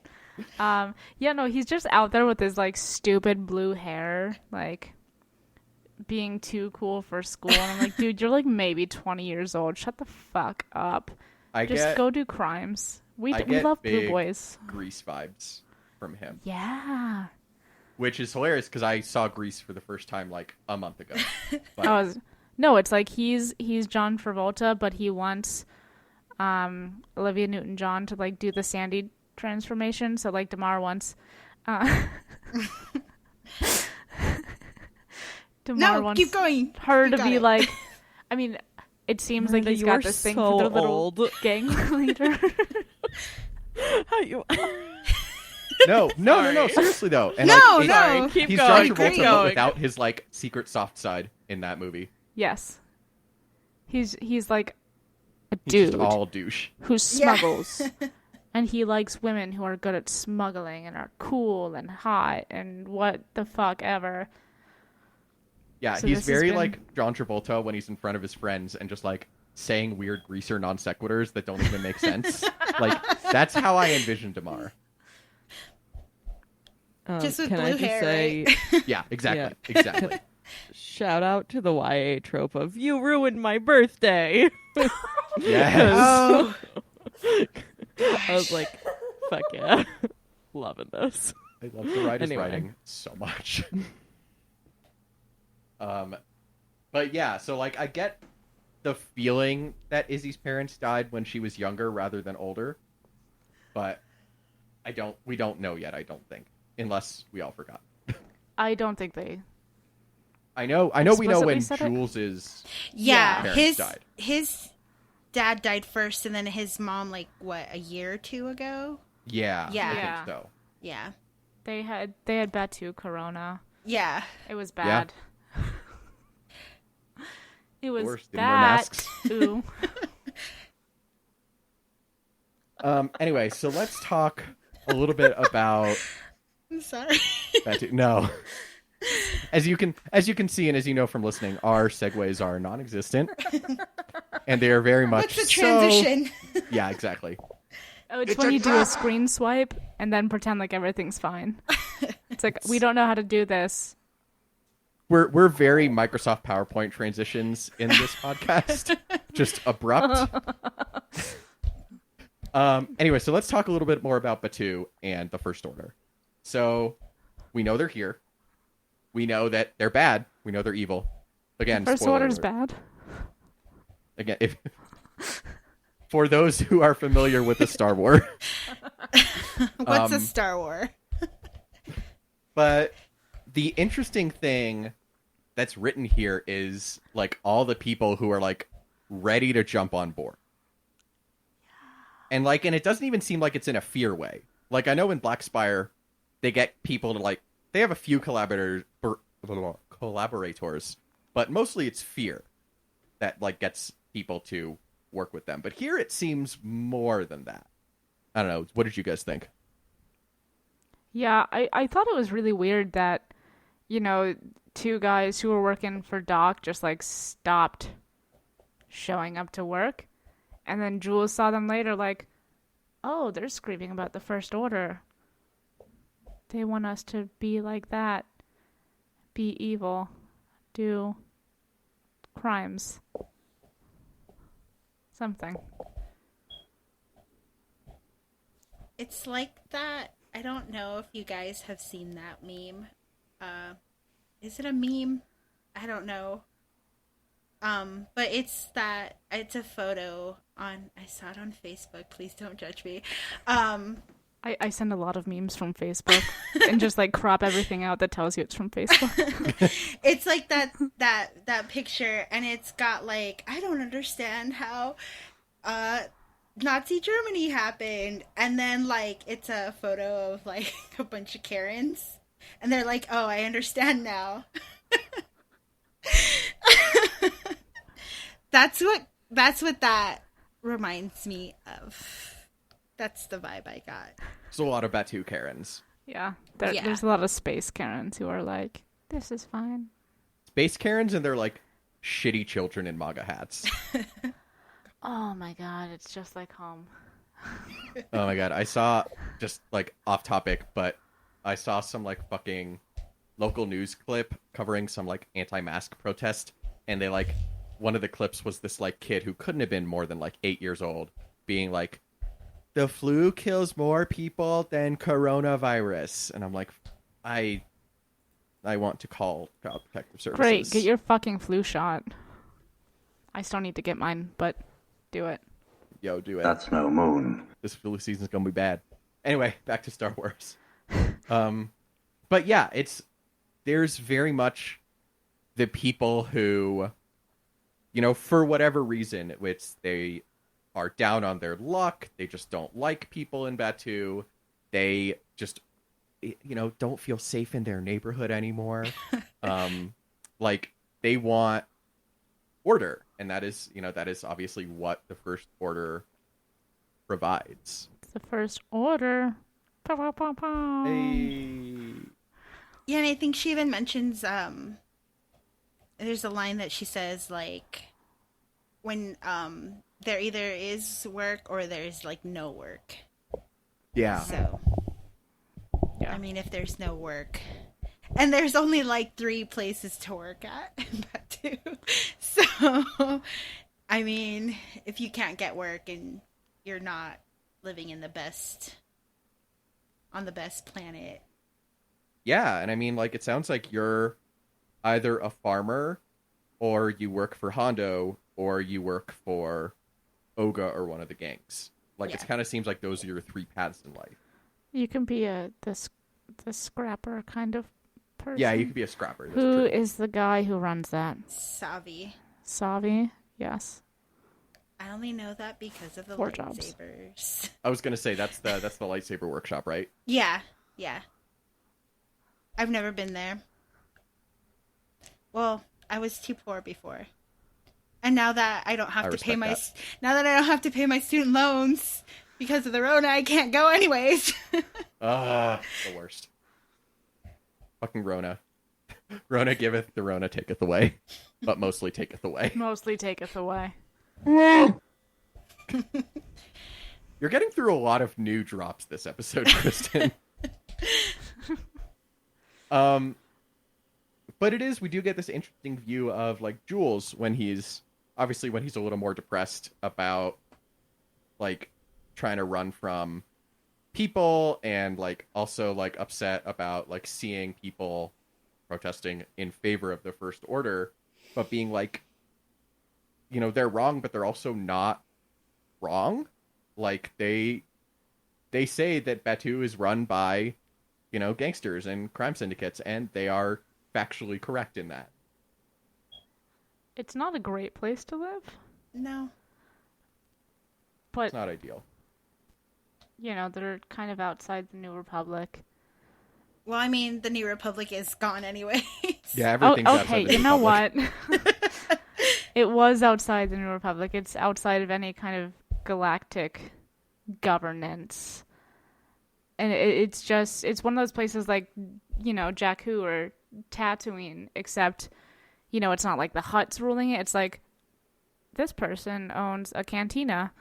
Yeah, no, he's just out there with his like stupid blue hair, like being too cool for school. And I'm like, dude, you're like maybe 20 years old. Shut the fuck up. Just go do crimes. We love blue big boys. Grease vibes from him. Yeah. Which is hilarious because I saw Grease for the first time like a month ago. But No, it's like he's John Travolta, but he wants Olivia Newton-John to like do the Sandy transformation. So like Damar wants Damar No, wants keep going. her You to got be it. like, I mean, it seems like Miranda, he's you got are this thing so for the little old. gang leader. How you? No. Seriously though, and No, like, no. Keep he's going. John Keep Travolta, but going. without his like secret soft side in that movie. Yes. He's like a He's dude just all douche. who Yeah. smuggles. And he likes women who are good at smuggling and are cool and hot and what the fuck ever. Yeah, So he's this has very been- like John Travolta when he's in front of his friends and just like saying weird greaser non sequiturs that don't even make sense. Like that's how I envision Damar. Just with can blue I just hair, say, right? Yeah, exactly, Yeah. exactly. shout out to the YA trope of "you ruined my birthday." Yes. Oh, I was like, "Fuck yeah, loving this." I love Zoraida's Anyway. writing so much. But yeah, so like I get the feeling that Izzy's parents died when she was younger rather than older, but we don't know yet, I don't think, unless we all forgot. I don't think they. I know we know Explicitly when said it? Jules' yeah. parents died. His dad died first, and then his mom, like what, a year or two ago? Yeah, I Yeah. think so. Yeah. They had Batu Corona. Yeah. It was bad. It was Worse, didn't wear bad. masks. Ooh. Anyway, so let's talk a little bit about I'm sorry. No. As you can see and as you know from listening, our segues are non-existent, and they are very much What's the transition? So... Yeah, exactly. Oh, it's when you do a screen swipe and then pretend like everything's fine. It's like, we don't know how to do this. We're very Microsoft PowerPoint transitions in this podcast, just abrupt. Anyway, so let's talk a little bit more about Batu and the First Order. So we know they're here. We know that they're bad. We know they're evil. Again, First spoiler Order's alert. bad. Again, if for those who are familiar with the Star Wars, What's a Star War? but the interesting thing that's written here is like all the people who are like ready to jump on board. And it doesn't even seem like it's in a fear way. Like I know in Black Spire, they get people to like they have a few collaborators, but mostly it's fear that like gets people to work with them. But here it seems more than that. I don't know. What did you guys think? Yeah, I thought it was really weird that, two guys who were working for Doc just like stopped showing up to work. And then Jules saw them later like, oh, they're screaming about the First Order. They want us to be like that. Be evil. Do crimes. Something. It's like that. I don't know if you guys have seen that meme. Is it a meme? I don't know. But it's a photo I saw it on Facebook. Please don't judge me. I send a lot of memes from Facebook and just like crop everything out that tells you it's from Facebook. It's like that picture, and it's got like, I don't understand how Nazi Germany happened, and then like it's a photo of like a bunch of Karens, and they're like, oh, I understand now. That's what that reminds me of. That's the vibe I got. There's a lot of Batu Karens. Yeah, Yeah. There's a lot of space Karens who are like, this is fine. Space Karens, and they're like shitty children in MAGA hats. Oh my god, it's just like home. Oh my god, I saw, just like off topic, but I saw some like fucking local news clip covering some like anti-mask protest, and they like, one of the clips was this like kid who couldn't have been more than like 8 years old being like, the flu kills more people than coronavirus. And I'm like, I want to call Child Protective Services. Great, get your fucking flu shot. I still need to get mine, but do it. Yo, do it. That's no moon. This flu season's gonna be bad. Anyway, back to Star Wars. But yeah, there's very much the people who, for whatever reason, which they are down on their luck, they just don't like people in Batu, they just, don't feel safe in their neighborhood anymore. Like, they want order, and that is obviously what the First Order provides. It's the First Order. Pow, pow, pow, pow. Hey. Yeah, and I think she even mentions there's a line that she says, like, when there either is work or there's like no work. Yeah. So Yeah. I mean, if there's no work, and there's only like 3 places to work at in Batu, so I mean, if you can't get work and you're not living on the best planet. Yeah, and I mean, like, it sounds like you're either a farmer, or you work for Hondo, or you work for Oga or one of the gangs. Like, Yeah. it kind of seems like those are your 3 paths in life. You can be the scrapper kind of person. Yeah, you could be a scrapper. That's Who true. is the guy who runs that? Savi. Savi? Yes. I only know that because of the 4 jobs. lightsabers. I was gonna say that's the lightsaber workshop, right? Yeah. I've never been there. Well, I was too poor before. And now that I don't have I to pay respect my student loans because of the Rona, I can't go anyways. The worst. Fucking Rona. Rona giveth, the Rona taketh away, but mostly taketh away. Mostly taketh away. You're getting through a lot of new drops this episode, Kristen. But we do get this interesting view of, like, Jules when he's a little more depressed about, like, trying to run from people, and, like, also, like, upset about, like, seeing people protesting in favor of the First Order, but being like, they're wrong, but they're also not wrong. Like, they say that Batu is run by, gangsters and crime syndicates, and they are factually correct in that. It's not a great place to live, No. but, It's not ideal. they're kind of outside the New Republic. Well, I mean, the New Republic is gone anyways. Yeah, everything's Oh, outside okay, the you know Republic. what? It was outside the New Republic. It's outside of any kind of galactic governance. And it's one of those places like, Jakku or Tatooine, except, it's not like the Hutts ruling it. It's like, this person owns a cantina.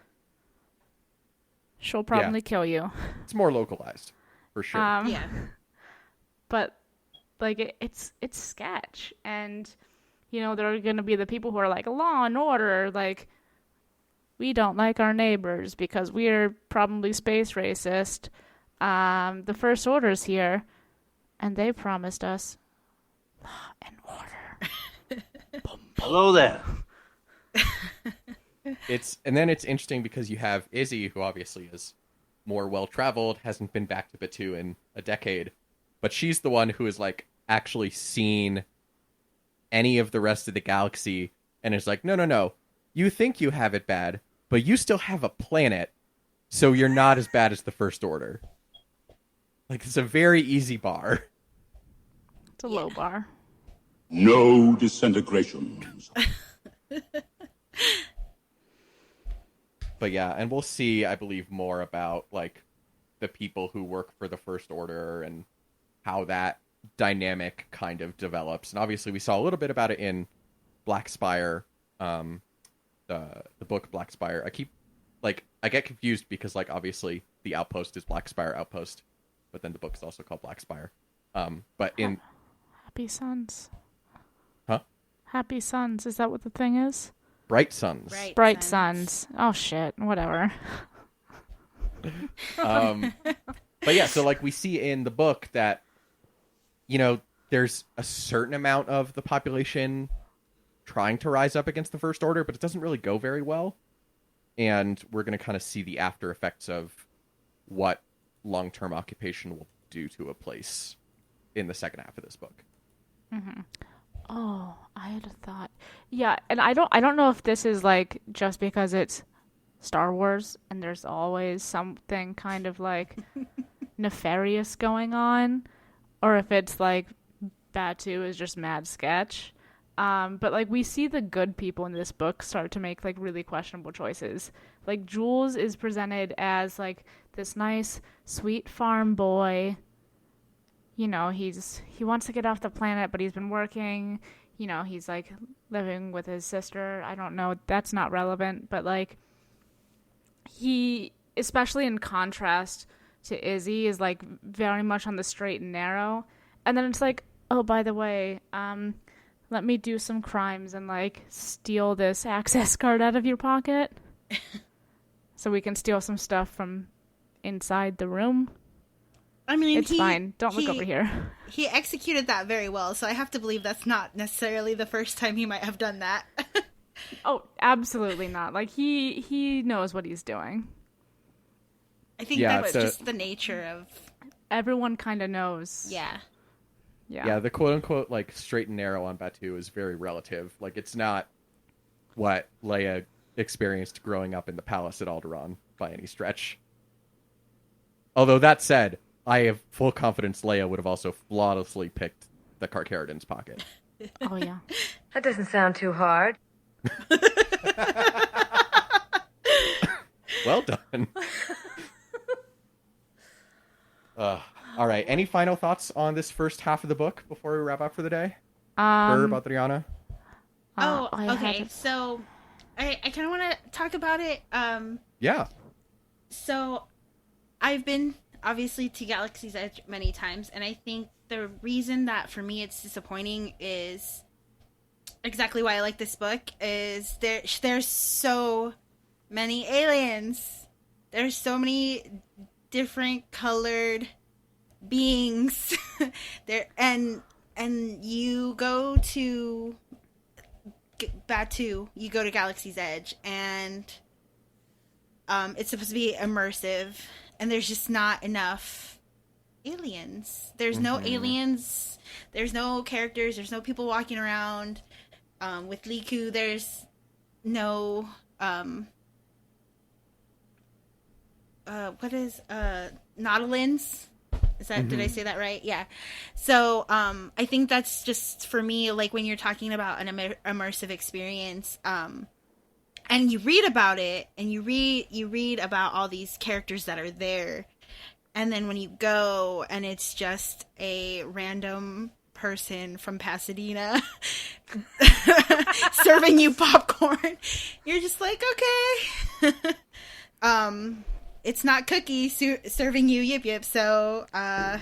She'll probably kill you. It's more localized, for sure. Yeah. But, like, it's sketch. And, there are going to be the people who are like, law and order, like, we don't like our neighbors because we're probably space racist. The First Order's here, and they promised us law and order. Hello there. And then it's interesting because you have Izzy, who obviously is more well-traveled, hasn't been back to Batu in a decade, but she's the one who has, like, actually seen any of the rest of the galaxy, and is like, no, you think you have it bad, but you still have a planet, so you're not as bad as the First Order. Like, it's a very easy bar. It's a low bar. No disintegrations. But yeah, and we'll see, I believe, more about, like, the people who work for the First Order and how that dynamic kind of develops. And obviously we saw a little bit about it in Black Spire, the book Black Spire. I get confused because, like, obviously the Outpost is Black Spire Outpost, but then the book is also called Black Spire. But in Happy Suns. Huh? Happy Suns. Is that what the thing is? Bright Suns. Bright Suns. Oh, shit. Whatever. But yeah, so, like, we see in the book that, there's a certain amount of the population trying to rise up against the First Order, but it doesn't really go very well. And we're going to kind of see the after effects of what long-term occupation will due to a place in the second half of this book. Oh, I had a thought. Yeah, and I don't know if this is like just because it's Star Wars and there's always something kind of like nefarious going on, or if it's like Batu is just mad sketch. But like we see the good people in this book start to make like really questionable choices. Like Jules is presented as like this nice, sweet farm boy. You know, he wants to get off the planet, but he's been working. You know, he's like living with his sister. I don't know. That's not relevant. But like he, especially in contrast to Izzy, is like very much on the straight and narrow. And then it's like, oh, by the way, let me do some crimes and like steal this access card out of your pocket so we can steal some stuff from inside the room. I mean, it's fine. Don't look over here. He executed that very well, so I have to believe that's not necessarily the first time he might have done that. Oh, absolutely not. Like he knows what he's doing. I think that's just the nature of everyone kind of knows. Yeah. Yeah, the quote-unquote, like, straight and narrow on Batu is very relative. Like, it's not what Leia experienced growing up in the palace at Alderaan by any stretch. Although, that said, I have full confidence Leia would have also flawlessly picked the Karkaradin's pocket. Oh, yeah. That doesn't sound too hard. Well done. All right. Any final thoughts on this first half of the book before we wrap up for the day? Herb, Adriana? Okay. So I kind of want to talk about it. Yeah. So I've been obviously to Galaxy's Edge many times, and I think the reason that for me it's disappointing is exactly why I like this book is there's so many aliens. There's so many different colored beings there, and you go to Batu, you go to Galaxy's Edge, and it's supposed to be immersive, and there's just not enough aliens. There's no aliens, there's no characters, there's no people walking around. With Liku, there's no what is Nautilins? Is that did I say that right? Yeah. So I think that's just for me, like when you're talking about an immersive experience, and you read about it, and you read about all these characters that are there, and then when you go and it's just a random person from Pasadena serving you popcorn, you're just like, okay. It's not Cookie serving you Yip Yip, so I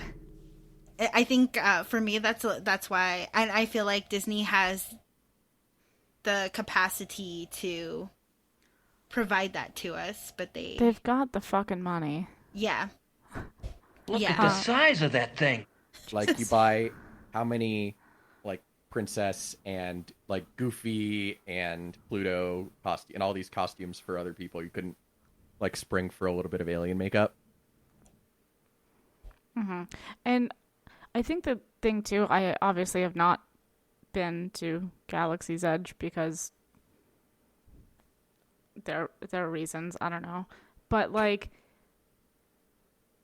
think for me that's why, and I feel like Disney has the capacity to provide that to us, but they've got the fucking money. Yeah. Look at the size of that thing. Like you buy how many like Princess and like Goofy and Pluto and all these costumes for other people. You couldn't like spring for a little bit of alien makeup. And I think the thing too, I obviously have not been to Galaxy's Edge because there are reasons, I don't know. But like,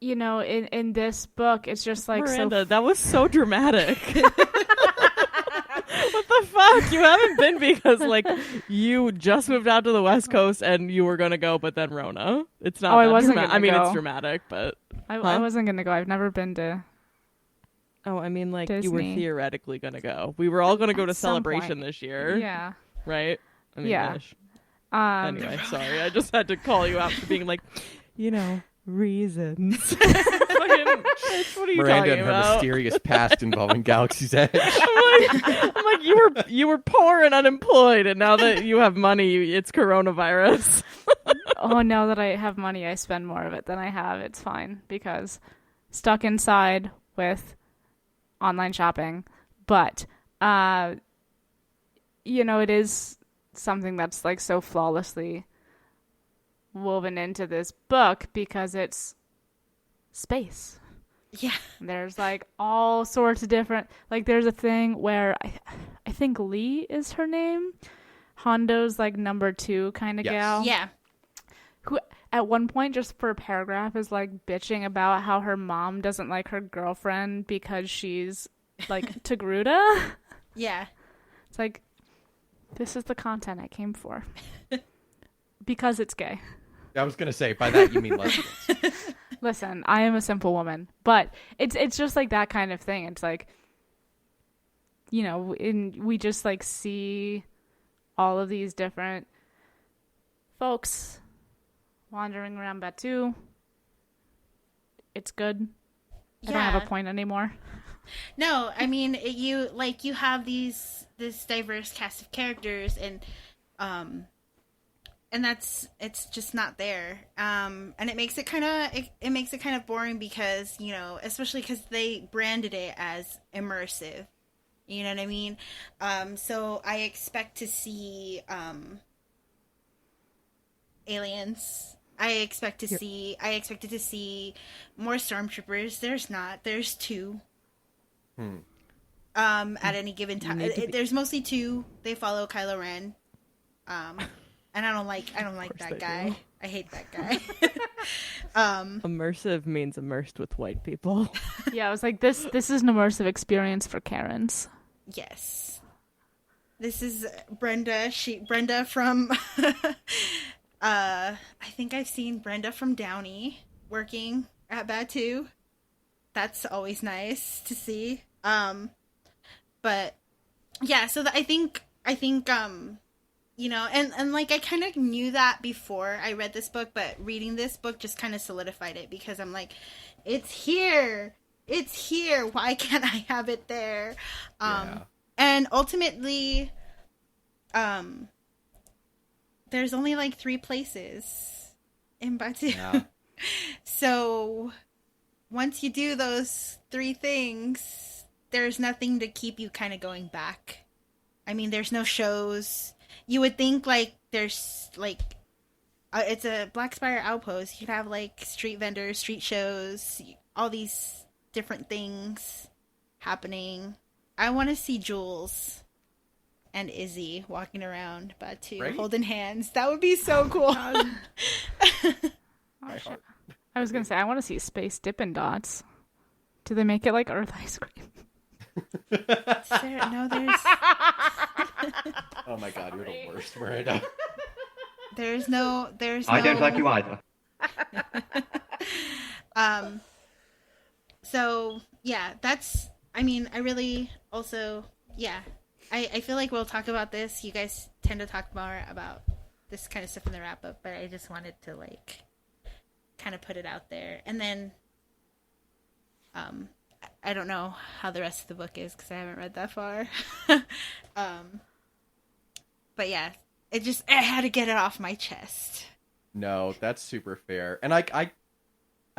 you know, in this book, it's just like Miranda, that was so dramatic. What the fuck? You haven't been because like you just moved out to the West Coast and you were gonna go, but then Rona. It's not. I wasn't gonna I mean, go. it's dramatic, but I wasn't gonna go. I've never been to. Oh, I mean, like Disney. you were theoretically gonna go. We were all gonna go to At some Celebration point. this year. Yeah. Right. I mean, Yeah. ish. Anyway, sorry. I just had to call you out for being like, you know, reasons. Fucking, what are you Miranda talking and her about? mysterious past involving Galaxy's Edge. I'm like, you were poor and unemployed, and now that you have money, it's coronavirus. Oh, now that I have money, I spend more of it than I have. It's fine because stuck inside with online shopping. But, you know, it is something that's like so flawlessly woven into this book because it's space. Yeah. There's like all sorts of different, like there's a thing where I think Lee is her name, Hondo's like number 2 kind of Yes. gal, Yeah. who at one point just for a paragraph is like bitching about how her mom doesn't like her girlfriend because she's like Togruta. Yeah. It's like, this is the content I came for. Because it's gay. I was gonna say, by that you mean lesbians. Listen, I am a simple woman, but it's just like that kind of thing. It's like, you know, we just like see all of these different folks wandering around Batu. It's good. I don't have a point anymore. No, I mean you have this diverse cast of characters, and it's just not there, and it makes it kind of boring because, you know, especially because they branded it as immersive. You know what I mean? So I expect to see aliens. I expected to see more stormtroopers. There's not. There's 2. At any given time, there's mostly 2. They follow Kylo Ren. And I don't like that guy. Do. I hate that guy. Immersive means immersed with white people. Yeah, I was like, this is an immersive experience for Karens. Yes. This is Brenda. Brenda from I think I've seen Brenda from Downey working at Batu. That's always nice to see. But yeah, so I think you know, and like I kind of knew that before I read this book, but reading this book just kind of solidified it, because I'm like, it's here. Why can't I have it there? And ultimately, there's only like 3 places in Batu. Yeah. So once you do those 3 things, there's nothing to keep you kind of going back. I mean, there's no shows. You would think like there's like it's a Black Spire outpost. You could have like street vendors, street shows, all these different things happening. I want to see Jules and Izzy walking around Batu, right? Holding hands. That would be so cool. I was gonna say, I want to see Space Dippin' Dots. Do they make it like Earth ice cream? There's Oh my god, you're the worst, Miranda. There's no I don't like you either. So yeah, that's, I mean, I really also, yeah, I feel like we'll talk about this. You guys tend to talk more about this kind of stuff in the wrap up, but I just wanted to like kind of put it out there. And then I don't know how the rest of the book is because I haven't read that far. But yeah, I had to get it off my chest. No, that's super fair. And I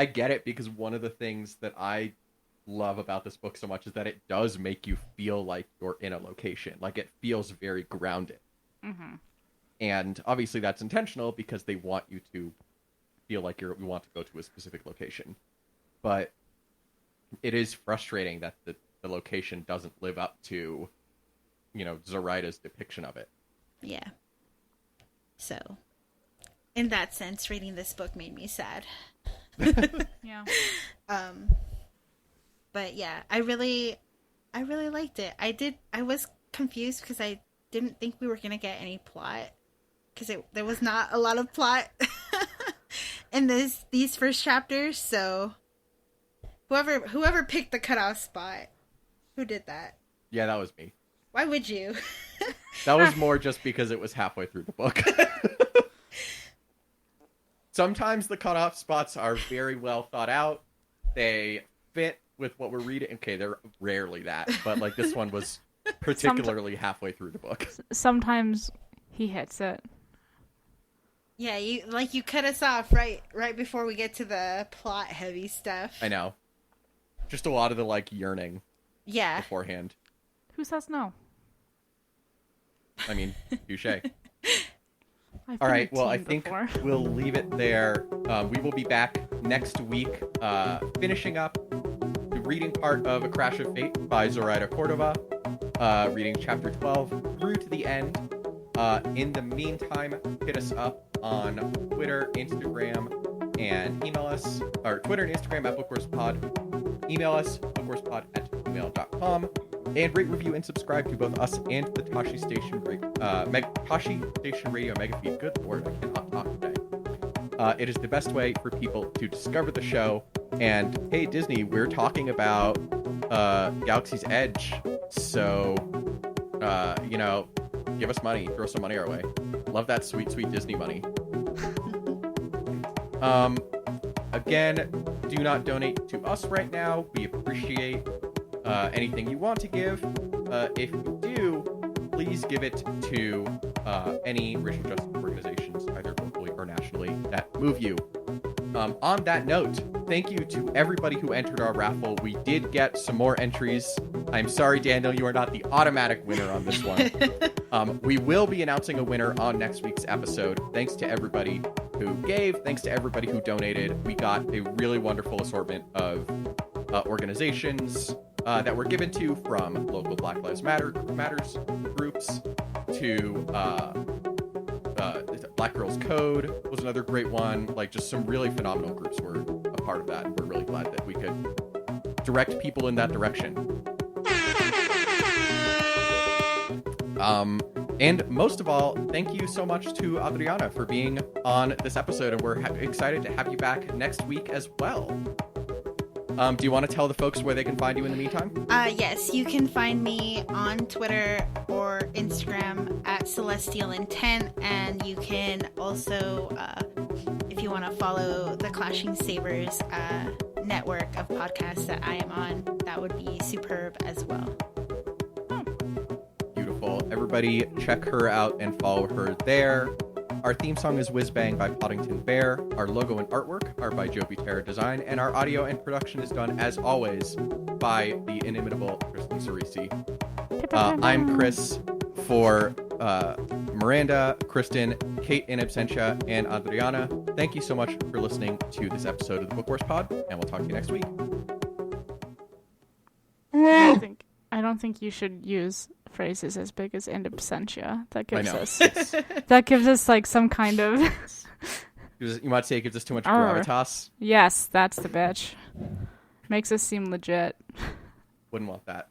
get it, because one of the things that I love about this book so much is that it does make you feel like you're in a location. Like, it feels very grounded. Mm-hmm. And obviously that's intentional because they want you to feel like you want to go to a specific location. But it is frustrating that the location doesn't live up to, you know, Zoraida's depiction of it. Yeah. So, in that sense, reading this book made me sad. Yeah. But yeah, I really liked it. I was confused because I didn't think we were gonna get any plot, because there was not a lot of plot in these first chapters. So whoever picked the cutoff spot, who did that? Yeah, that was me. Why would you? That was more just because it was halfway through the book. Sometimes the cutoff spots are very well thought out. They fit with what we're reading. Okay, they're rarely that, but like this one was particularly halfway through the book. Sometimes he hits it. Yeah, you cut us off right before we get to the plot heavy stuff. I know. Just a lot of the like yearning. Yeah. Beforehand. Who says no? I mean, touche. All right, well, I think we'll leave it there. We will be back next week, finishing up reading part of A Crash of Fate by Zoraida Córdova, reading chapter 12 through to the end. In the meantime, hit us up on Twitter, Instagram, and email us, or Twitter and Instagram at BookWarsPod. Email us, bookwars@gmail.com, and rate, review, and subscribe to both us and the Tashi Station Radio Mega Feed. Good lord, I cannot talk today. It is the best way for people to discover the show. And hey, Disney, we're talking about Galaxy's Edge, so give us money, throw some money our way. Love that sweet, sweet Disney money. Again, do not donate to us right now. We appreciate anything you want to give. If you do, please give it to any racial justice organizations, either locally or nationally, that move you. On that note, thank you to everybody who entered our raffle. We did get some more entries. I'm sorry, Daniel, you are not the automatic winner on this one. We will be announcing a winner on next week's episode. Thanks to everybody who gave. Thanks to everybody who donated. We got a really wonderful assortment of organizations that were given to, from local Black Lives Matters groups to Black Girls Code was another great one. Like, just some really phenomenal groups were a part of that, and we're really glad that we could direct people in that direction. And most of all, thank you so much to Adriana for being on this episode, and we're excited to have you back next week as well. Do you want to tell the folks where they can find you in the meantime? Yes, you can find me on Twitter or Instagram at Celestial Intent, and you can also, if you want to follow the Clashing Sabers network of podcasts that I am on, that would be superb as well. Beautiful. Everybody check her out and follow her there. Our theme song is Whiz Bang by Poddington Bear. Our logo and artwork are by Joby Terra Design, and our audio and production is done, as always, by the inimitable Kristen Cerisi. I'm Chris for Miranda, Kristen, Kate in absentia, and Adriana. Thank you so much for listening to this episode of the Book Wars Pod, and we'll talk to you next week. I don't think you should use phrases as big as in absentia. That gives I know. us that gives us like some kind of You might say it gives us too much gravitas. Yes, that's the bitch. Makes us seem legit. Wouldn't want that.